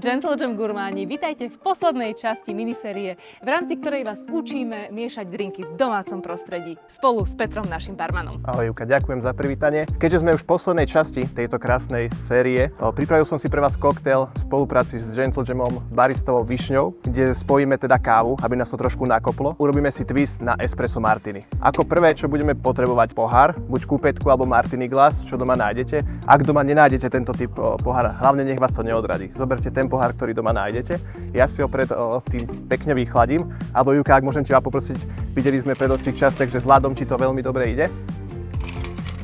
Gentle Jam gurmáni, vítajte v poslednej časti minisérie, v rámci ktorej vás učíme miešať drinky v domácom prostredí spolu s Petrom, našim barmanom. Ahoj Júka, ďakujem za privítanie. Keďže sme už v poslednej časti tejto krásnej série, pripravil som si pre vás koktail v spolupráci s Gentle Jamom baristovou Višňou, kde spojíme teda kávu, aby nás to trošku nakoplo. Urobíme si twist na espresso martini. Ako prvé, čo budeme potrebovať, pohár, buď kúpetku alebo martini glass, čo doma nájdete. Ak doma nenájdete tento typ pohára, hlavne nech vás to neodradí. Zoberte ten pohár, ktorý doma nájdete. Ja si ho pred tým pekne vychladím. Alebo Júka, ak môžem ťa poprosiť, videli sme predošlých častiach, že s ľadom ti to veľmi dobre ide.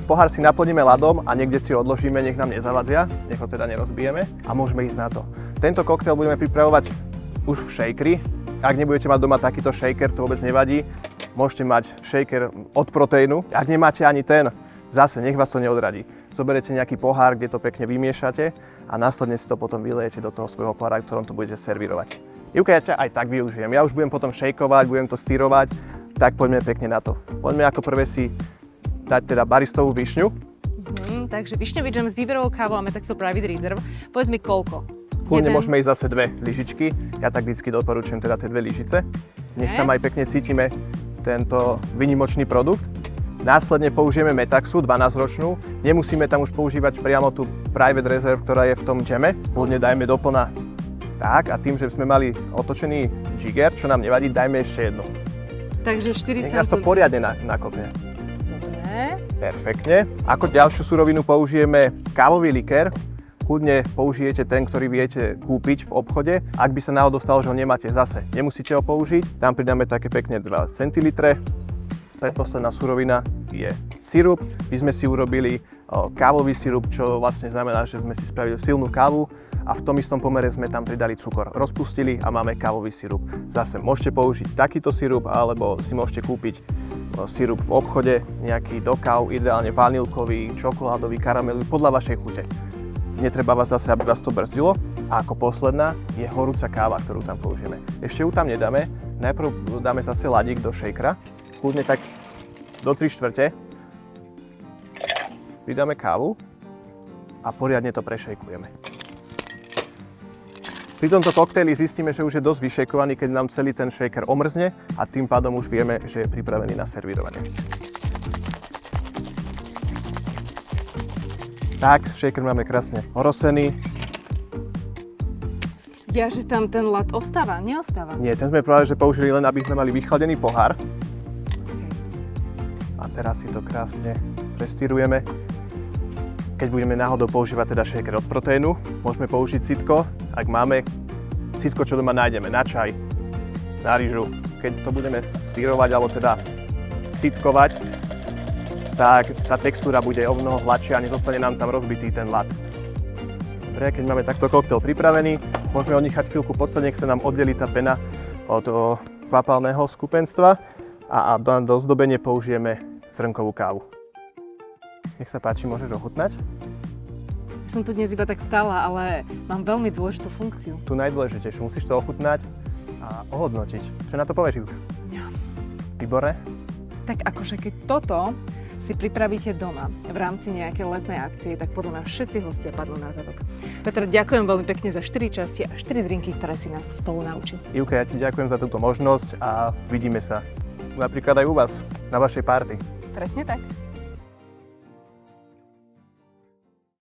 Pohár si naplníme ľadom a niekde si ho odložíme, nech nám nezavadzia, nech ho teda nerozbijeme a môžeme ísť na to. Tento koktail budeme pripravovať už v shakeri. Ak nebudete mať doma takýto shaker, to vôbec nevadí. Môžete mať shaker od proteínu. Ak nemáte ani ten, zase nech vás to neodradí. Zoberete nejaký pohár, kde to pekne vymiešate a následne si to potom vylejete do toho svojho pohára, v ktorom to budete servírovať. Júka, ja ťa aj tak využijem. Ja už budem potom šejkovať, budem to styrovať, tak poďme pekne na to. Poďme ako prvé si dať teda baristovú višňu. Takže višňový džem s výberovou kávou máme takto Private Reserve. Povedz mi koľko? Kľudne môžeme ísť zase 2 lyžičky. Ja tak vždycky doporučujem teda tie 2 lyžice. Nech tam aj pekne cítime tento výnimočný produkt. Následne použijeme Metaxu 12-ročnú. Nemusíme tam už používať priamo tú Private Reserve, ktorá je v tom džeme. Kľudne dajme doplna. Tak, a tým, že sme mali otočený jigger, čo nám nevadí, dajme ešte jednu. Takže 40 Nech nás to poriadne nakopne. Dobre. Perfektne. Ako ďalšiu surovinu použijeme kávový likér. Kľudne použijete ten, ktorý viete kúpiť v obchode. Ak by sa náhodou stalo, že ho nemáte, zase nemusíte ho použiť. Tam pridáme také pekne 2 centilitre. Predposledná surovina je sirup. My sme si urobili kávový sirup, čo vlastne znamená, že sme si spravili silnú kávu a v tom istom pomere sme tam pridali cukor. Rozpustili a máme kávový sirup. Zase môžete použiť takýto sirup, alebo si môžete kúpiť sirup v obchode, nejaký do káv, ideálne vanilkový, čokoládový, karamelový, podľa vašej chute. Netreba vás zase, aby vás to brzdilo. A ako posledná je horúca káva, ktorú tam použijeme. Ešte ju tam nedáme, najprv dáme zase ladík do shakera. Kľudne tak do 3/4. Pridáme kávu a poriadne to prešejkujeme. Pri tomto koktaili zistíme, že už je dosť vyšejkovaný, keď nám celý ten shaker omrzne a tým pádom už vieme, že je pripravený na servírovanie. Tak, shaker máme krásne orosený. Ja, že tam ten ľad ostáva, neostáva? Nie, ten sme práve že použili len, aby sme mali vychladený pohár. A teraz si to krásne prestyrujeme. Keď budeme náhodou používať teda shaker od proteínu, môžeme použiť sitko. Ak máme sitko, čo doma nájdeme, na čaj, na ryžu. Keď to budeme styrovať alebo teda sitkovať, tak tá textúra bude o mnoho hladšia a nezostane nám tam rozbitý ten ľad. Dobre, keď máme takto koktail pripravený, môžeme ho nechať chvíľku podstať, nech sa nám oddelí tá pena od kvapalného skupenstva a do zdobenie použijeme zrnkovú kávu. Nech sa páči, môžeš ochutnať. Ja som tu dnes iba tak stála, ale mám veľmi dôležitú funkciu. Tu najdôležitejšiu, musíš to ochutnať a ohodnotiť. Čo na to povieš, Júka? Výborné? Tak akože keď toto si pripravíte doma v rámci nejakej letnej akcie, tak podľa mňa všetci hostia padnú na zadok. Petr, ďakujem veľmi pekne za 4 časti a 4 drinky, ktoré si nás spolu naučil. Júka, ja ti ďakujem za túto možnosť a vidíme sa napríklad aj u vás, na vašej party. Presne tak.